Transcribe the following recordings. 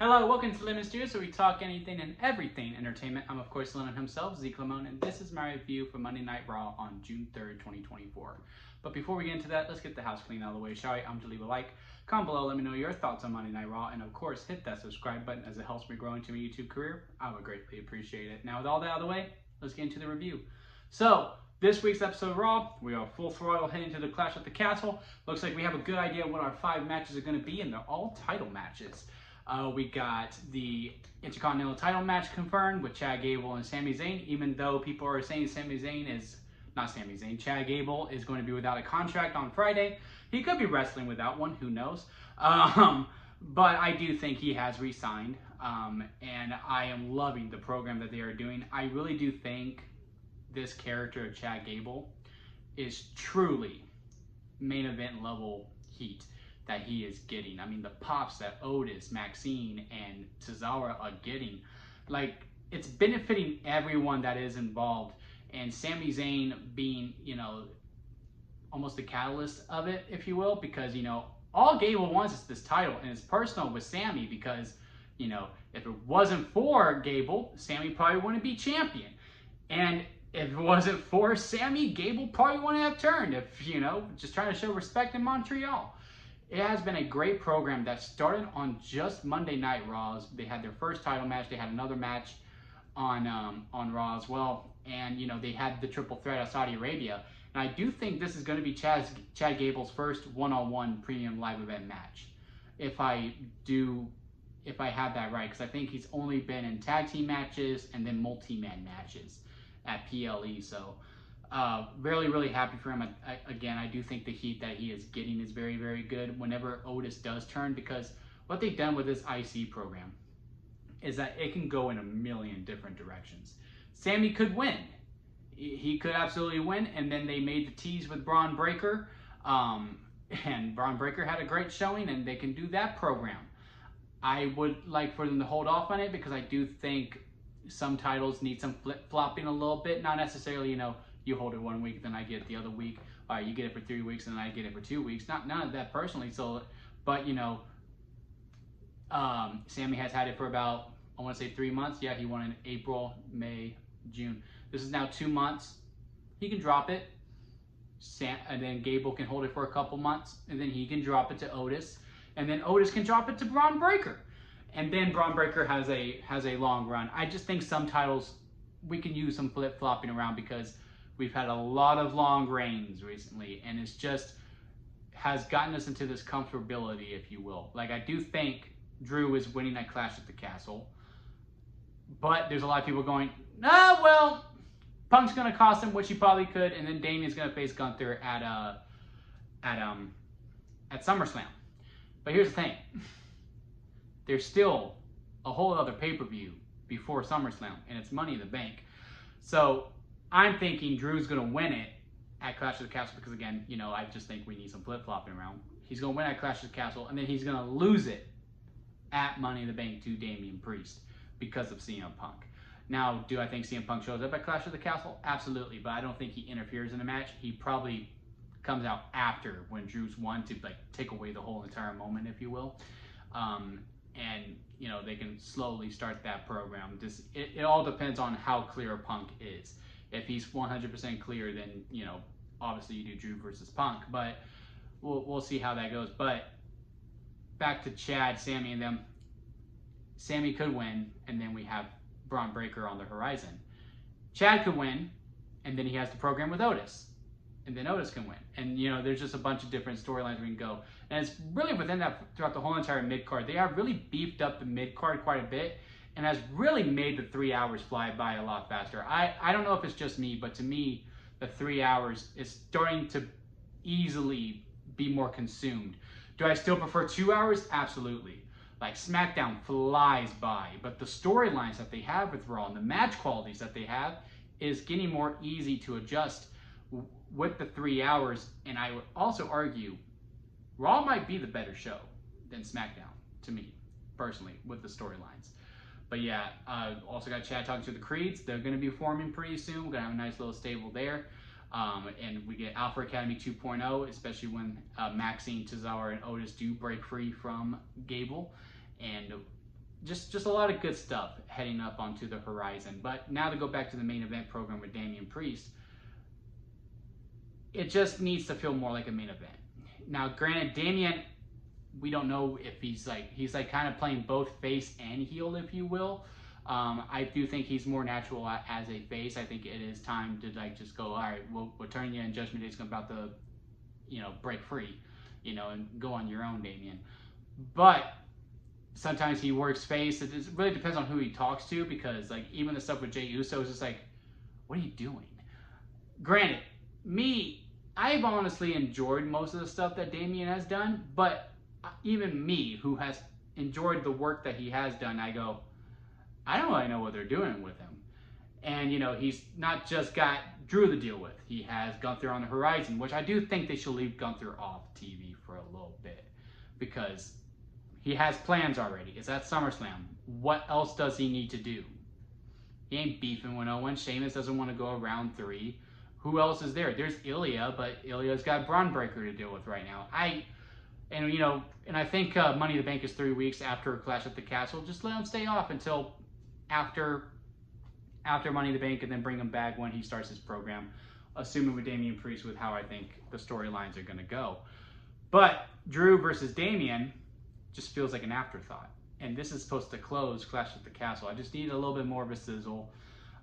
Hello, welcome to Lemon Studios, where we talk anything and everything entertainment. I'm of course Lemon himself, Zeke Lemon, and this is my review for Monday Night Raw on June 3rd, 2024. But before we get into that, let's get the house clean out of the way, shall we? To leave a like, comment below, let me know your thoughts on Monday Night Raw, and of course hit that subscribe button as it helps me grow into my YouTube career. I would greatly appreciate it. Now with all that out of the way, let's get into the review. So, this week's episode of Raw, we are full throttle heading to the Clash at the Castle. Looks like we have a good idea of what our 5 matches are going to be, and they're all title matches. We got the Intercontinental title match confirmed with Chad Gable and Sami Zayn, even though people are saying Chad Gable is going to be without a contract on Friday. He could be wrestling without one, who knows. But I do think he has re-signed, and I am loving the program that they are doing. I really do think this character of Chad Gable is truly main event level heat that he is getting. I mean, the pops that Otis, Maxine, and Cesaro are getting, like, it's benefiting everyone that is involved. And Sami Zayn being, almost the catalyst of it, if you will, because, all Gable wants is this title, and it's personal with Sami because, if it wasn't for Gable, Sami probably wouldn't be champion. And if it wasn't for Sami, Gable probably wouldn't have turned, if, just trying to show respect in Montreal. It has been a great program that started on just Monday Night Raws. They had their first title match. They had another match on Raw as well. And, they had the triple threat of Saudi Arabia. And I do think this is going to be Chad Gable's first one-on-one premium live event match. If I have that right. Because I think he's only been in tag team matches and then multi-man matches at PLE. So, really, really happy for him. Again, I do think the heat that he is getting is very, very good whenever Otis does turn, because what they've done with this IC program is that it can go in a million different directions. Sami could win. He could absolutely win, and then they made the tease with Braun Breaker, and Braun Breaker had a great showing, and they can do that program. I would like for them to hold off on it, because I do think some titles need some flip-flopping a little bit, not necessarily, you hold it 1 week, then I get it the other week. All right, you get it for 3 weeks, and then I get it for 2 weeks. None of that personally. So, but Sami has had it for about, I want to say 3 months. Yeah, he won in April, May, June. This is now 2 months. He can drop it, and then Gable can hold it for a couple months, and then he can drop it to Otis, and then Otis can drop it to Braun Breaker, and then Braun Breaker has a long run. I just think some titles we can use some flip flopping around, because we've had a lot of long reigns recently, and it's just has gotten us into this comfortability, if you will. Like, I do think Drew is winning that Clash at the Castle, but there's a lot of people going, well, Punk's gonna cost him, which he probably could, and then Damien's gonna face Gunther at SummerSlam. But here's the thing: there's still a whole other pay-per-view before SummerSlam, and it's Money in the Bank. So I'm thinking Drew's going to win it at Clash of the Castle, because, again, I just think we need some flip-flopping around. He's going to win at Clash of the Castle, and then he's going to lose it at Money in the Bank to Damien Priest because of CM Punk. Now, do I think CM Punk shows up at Clash of the Castle? Absolutely, but I don't think he interferes in the match. He probably comes out after, when Drew's won, to take away the whole entire moment, if you will. And, they can slowly start that program. It all depends on how clear Punk is. If he's 100% clear, then, obviously you do Drew versus Punk. But we'll see how that goes. But back to Chad, Sami, and them. Sami could win, and then we have Braun Breaker on the horizon. Chad could win, and then he has the program with Otis. And then Otis can win. And, there's just a bunch of different storylines we can go. And it's really within that, throughout the whole entire mid-card. They have really beefed up the mid-card quite a bit, and has really made the 3 hours fly by a lot faster. I don't know if it's just me, but to me, the 3 hours is starting to easily be more consumed. Do I still prefer 2 hours? Absolutely. Like, SmackDown flies by, but the storylines that they have with Raw and the match qualities that they have is getting more easy to adjust with the 3 hours. And I would also argue Raw might be the better show than SmackDown, to me, personally, with the storylines. But yeah, also got Chad talking to the Creeds. They're going to be forming pretty soon. We're going to have a nice little stable there. And we get Alpha Academy 2.0, especially when Maxine, Cesaro, and Otis do break free from Gable. And just a lot of good stuff heading up onto the horizon. But now to go back to the main event program with Damien Priest, it just needs to feel more like a main event. Now, granted, Damien, we don't know if he's like kind of playing both face and heel, if you will. I do think he's more natural as a face. I think it is time to like just go, all right, we'll turn you in. Judgment Day's about to, break free, and go on your own, Damien. But sometimes he works face. It really depends on who he talks to, because like even the stuff with Jey Uso is just like, what are you doing? Granted, I've honestly enjoyed most of the stuff that Damien has done, but even me, who has enjoyed the work that he has done, I go, I don't really know what they're doing with him. And, he's not just got Drew to deal with. He has Gunther on the horizon, which I do think they should leave Gunther off TV for a little bit, because he has plans already. It's at SummerSlam. What else does he need to do? He ain't beefing with no one. Sheamus doesn't want to go around 3. Who else is there? There's Ilya, but Ilya's got Braun Breaker to deal with right now. And I think Money in the Bank is 3 weeks after Clash at the Castle. Just let him stay off until after Money in the Bank, and then bring him back when he starts his program, assuming with Damien Priest with how I think the storylines are going to go. But Drew versus Damien just feels like an afterthought. And this is supposed to close Clash at the Castle. I just need a little bit more of a sizzle.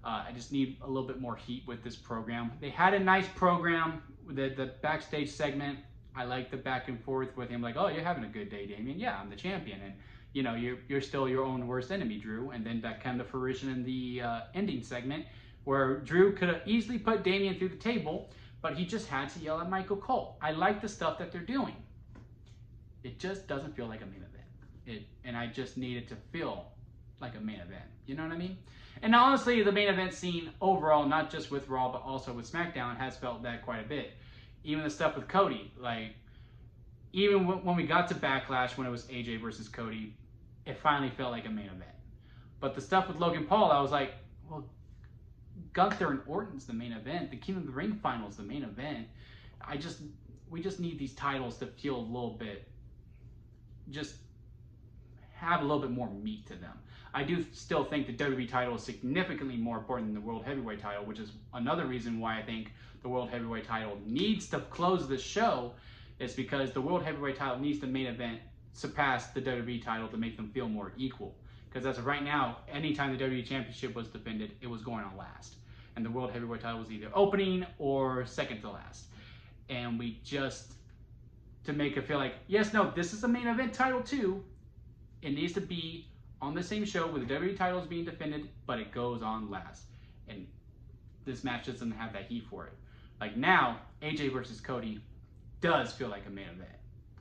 I just need a little bit more heat with this program. They had a nice program, the backstage segment. I like the back and forth with him, like, oh, you're having a good day, Damien. Yeah, I'm the champion. And, you're still your own worst enemy, Drew. And then that came to fruition in the ending segment, where Drew could have easily put Damien through the table, but he just had to yell at Michael Cole. I like the stuff that they're doing. It just doesn't feel like a main event. And I just need it to feel like a main event. You know what I mean? And honestly, the main event scene overall, not just with Raw, but also with SmackDown, has felt that quite a bit. Even the stuff with Cody, like, even when we got to Backlash, when it was AJ versus Cody, it finally felt like a main event. But the stuff with Logan Paul, I was like, well, Gunther and Orton's the main event. The King of the Ring final's the main event. We just need these titles to feel a little bit, just have a little bit more meat to them. I do still think the WWE title is significantly more important than the World Heavyweight title, which is another reason why I think the World Heavyweight title needs to close the show, is because the World Heavyweight title needs to main event surpass the WWE title to make them feel more equal. Because as of right now, anytime the WWE Championship was defended, it was going on last. And the World Heavyweight title was either opening or second to last. And we just, to make it feel like, yes, no, this is a main event title too, it needs to be on the same show where the WWE title is being defended, but it goes on last. And this match doesn't have that heat for it. Like now, AJ versus Cody does feel like a main event.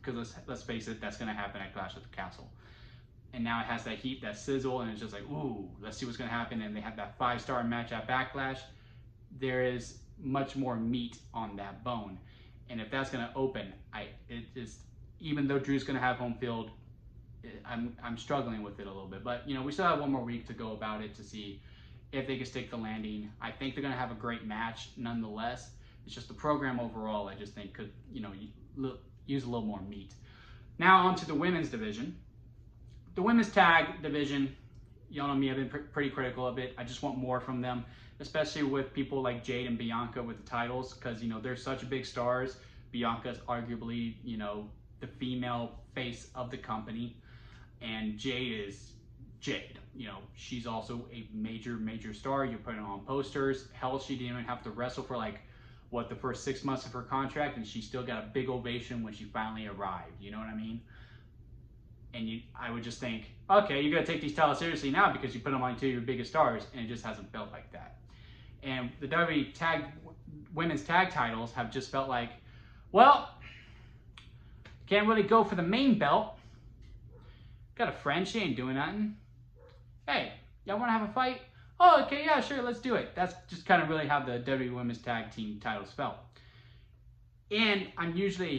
Because let's face it, that's going to happen at Clash at the Castle. And now it has that heat, that sizzle, and it's just like, ooh, let's see what's going to happen. And they have that 5-star match at Backlash. There is much more meat on that bone. And if that's going to open, even though Drew's going to have home field, I'm struggling with it a little bit. But, we still have one more week to go about it to see if they can stick the landing. I think they're going to have a great match nonetheless. It's just the program overall, I just think could, use a little more meat. Now on to the women's division. The women's tag division, y'all know me, I've been pretty critical of it. I just want more from them, especially with people like Jade and Bianca with the titles, because, they're such big stars. Bianca's arguably, the female face of the company, and Jade is Jade. She's also a major star. You're putting her on posters. Hell, she didn't even have to wrestle for the first 6 months of her contract, and she still got a big ovation when she finally arrived. You know what I mean? And I would just think, okay, you're going to take these titles seriously now because you put them on two of your biggest stars, and it just hasn't felt like that. And the WWE women's tag titles have just felt like, well, can't really go for the main belt. Got a friend, she ain't doing nothing. Hey, y'all want to have a fight? Oh, okay, yeah, sure, let's do it. That's just kind of really how the WWE Women's Tag Team titles felt. And I'm usually a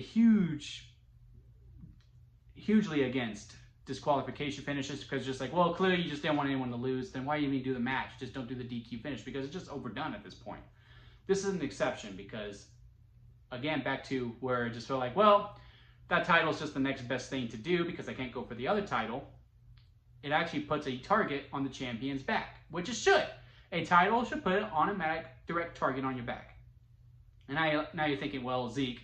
hugely against disqualification finishes, because it's just like, well, clearly you just didn't want anyone to lose. Then why even do the match? Just don't do the DQ finish, because it's just overdone at this point. This is an exception because, again, back to where it just felt like, well, that title is just the next best thing to do because I can't go for the other title. it actually puts a target on the champion's back, which it should. A title should put an automatic direct target on your back. And now you're thinking, well, Zeke,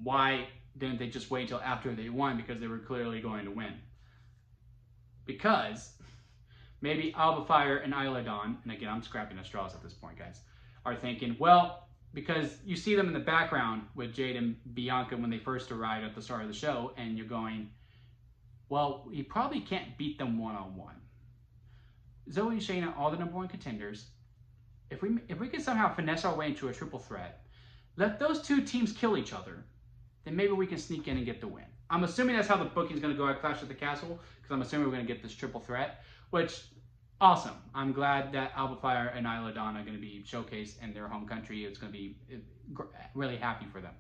why didn't they just wait till after they won? Because they were clearly going to win. Because maybe Alba Fire and Isla Dawn, and again, I'm scrapping the straws at this point, guys, are thinking, well, because you see them in the background with Jade and Bianca when they first arrived at the start of the show, and you're going, well, he probably can't beat them one-on-one. Zoe and Shayna, all the #1 contenders. If we can somehow finesse our way into a triple threat, let those two teams kill each other, then maybe we can sneak in and get the win. I'm assuming that's how the booking's going to go at Clash at the Castle, because I'm assuming we're going to get this triple threat, which, awesome. I'm glad that Alba Fire and Isla Dawn are going to be showcased in their home country. It's going to be really happy for them.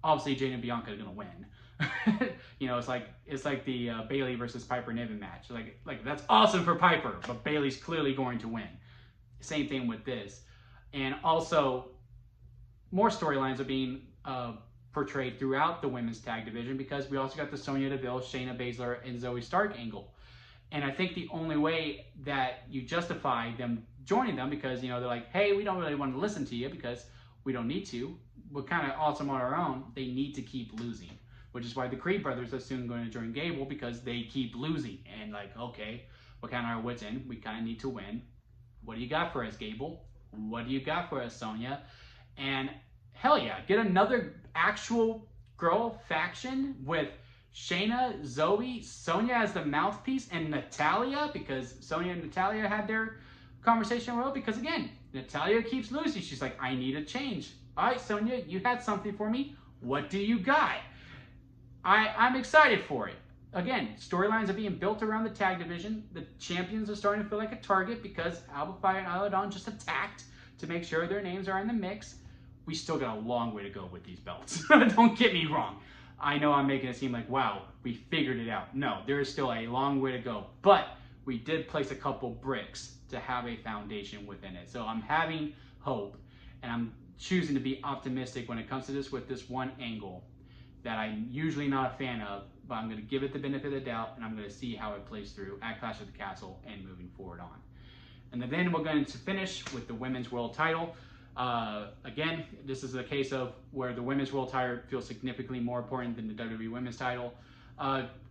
Obviously, Jade and Bianca are going to win. You know, it's like the Bayley versus Piper Niven match. Like that's awesome for Piper, but Bayley's clearly going to win. Same thing with this, and also more storylines are being portrayed throughout the women's tag division, because we also got the Sonya Deville, Shayna Baszler, and Zoe Stark angle. And I think the only way that you justify them joining them, because, you know, they're like, hey, we don't really want to listen to you because we don't need to. We're kind of awesome on our own. They need to keep losing, which is why the Creed brothers are soon going to join Gable, because they keep losing. And like, okay, we're kind of our wits in. We kind of need to win. What do you got for us, Gable? What do you got for us, Sonya? And hell yeah, get another actual girl faction with Shayna, Zoe, Sonya as the mouthpiece, and Natalya, because Sonya and Natalya had their conversation real, because again, Natalya keeps losing. She's like, I need a change. All right, Sonya, you had something for me. What do you got? I'm excited for it. Again, storylines are being built around the tag division. The champions are starting to feel like a target because Alba Fire and Isla Dawn just attacked to make sure their names are in the mix. We still got a long way to go with these belts. Don't get me wrong. I know I'm making it seem like, wow, we figured it out. No, there is still a long way to go. But we did place a couple bricks to have a foundation within it. So I'm having hope, and I'm choosing to be optimistic when it comes to this with this one angle that I'm usually not a fan of, but I'm going to give it the benefit of the doubt, and I'm going to see how it plays through at Clash of the Castle and moving forward on. And then we're going to finish with the Women's World Title. Again, this is a case of where the Women's World Title feels significantly more important than the WWE Women's Title.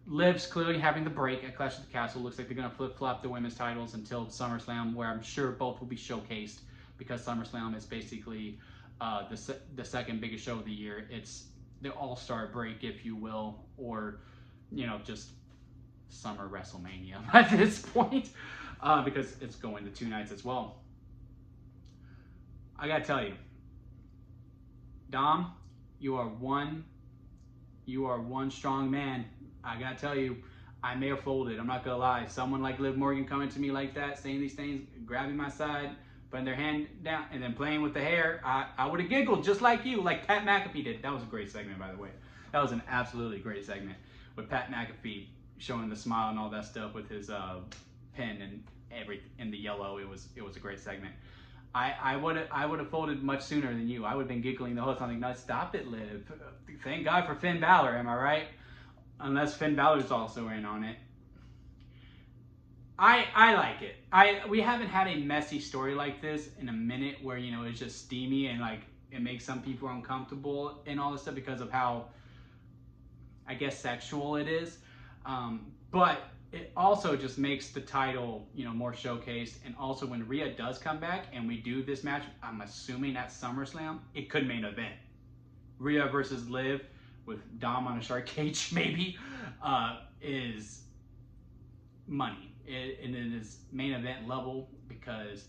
Liv's clearly having the break at Clash of the Castle. Looks like they're going to flip-flop the women's titles until SummerSlam, where I'm sure both will be showcased, because SummerSlam is basically the second biggest show of the year. It's the all-star break, if you will, or, you know, just summer WrestleMania at this point, because it's going to 2 nights as well. I gotta tell you, Dom, you are one strong man. I gotta tell you, I may have folded. I'm not gonna lie. Someone like Liv Morgan coming to me like that, saying these things, grabbing my side, putting their hand down, and then playing with the hair, I would have giggled just like you, like Pat McAfee did. That was a great segment, by the way. That was an absolutely great segment with Pat McAfee showing the smile and all that stuff with his pen and in the yellow. It was a great segment. I would have folded much sooner than you. I would have been giggling the whole time, like, no, stop it, Liv. Thank God for Finn Balor, am I right? Unless Finn Balor's also in on it. I like it. We haven't had a messy story like this in a minute, where, you know, it's just steamy and like it makes some people uncomfortable and all this stuff because of how, I guess, sexual it is. But it also just makes the title, you know, more showcased. And also when Rhea does come back and we do this match, I'm assuming at SummerSlam, it could main event. Rhea versus Liv with Dom on a shark cage, maybe, is money. And it is main event level, because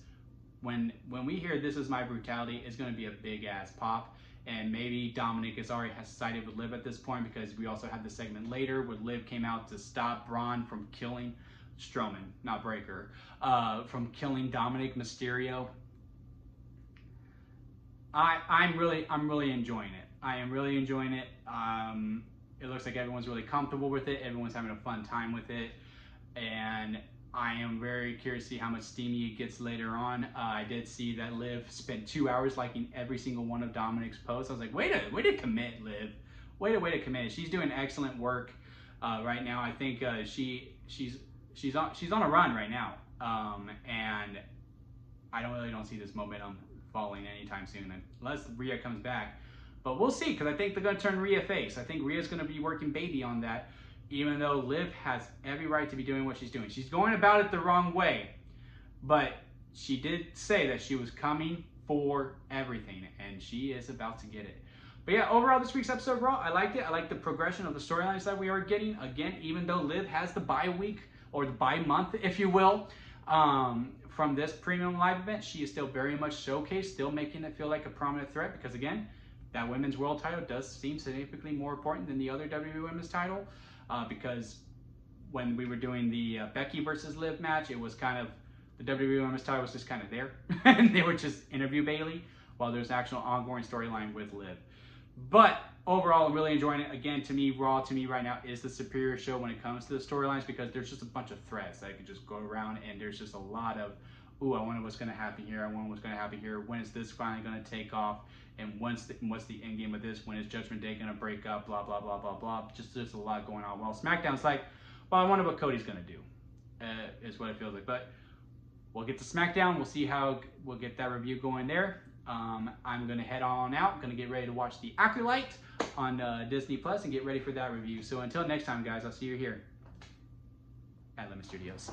when we hear This Is My Brutality, it's going to be a big ass pop. And maybe Dominic has sided with Liv at this point, because we also had the segment later where Liv came out to stop Braun from killing Strowman, not Breakker, from killing Dominic Mysterio. I'm really enjoying it. I am really enjoying it. It looks like everyone's really comfortable with it. Everyone's having a fun time with it. And I am very curious to see how much steamy it gets later on. I did see that Liv spent 2 hours liking every single one of Dominic's posts. I was like, way to commit, Liv. Way to commit. She's doing excellent work right now. I think she she's on a run right now, and I don't see this momentum falling anytime soon unless Rhea comes back. But we'll see, because I think they're going to turn Rhea face. I think Rhea's going to be working baby on that, even though Liv has every right to be doing what she's doing. She's going about it the wrong way, but she did say that she was coming for everything, and she is about to get it. But yeah, overall this week's episode of Raw, I liked it. I like the progression of the storylines that we are getting. Again, even though Liv has the bye week, or the bye month, if you will, from this premium live event, she is still very much showcased, still making it feel like a prominent threat, because again, that women's world title does seem significantly more important than the other WWE Women's title, because when we were doing the Becky versus Liv match, it was kind of, the WWE Women's title was just kind of there, and they would just interview Bayley, while there's an actual ongoing storyline with Liv. But overall, I'm really enjoying it. Again, to me, Raw, to me right now, is the superior show when it comes to the storylines, because there's just a bunch of threads that I could just go around, and there's just a lot of, ooh, I wonder what's going to happen here, I wonder what's going to happen here, when is this finally going to take off, and what's the end game of this, when is Judgment Day going to break up, blah, blah, blah, blah, blah. Just there's a lot going on. Well, SmackDown's like, well, I wonder what Cody's going to do, is what it feels like. But we'll get to SmackDown. We'll see how we'll get that review going there. I'm going to head on out. Going to get ready to watch The Acolyte on Disney Plus and get ready for that review. So until next time, guys, I'll see you here at Lemon Studios.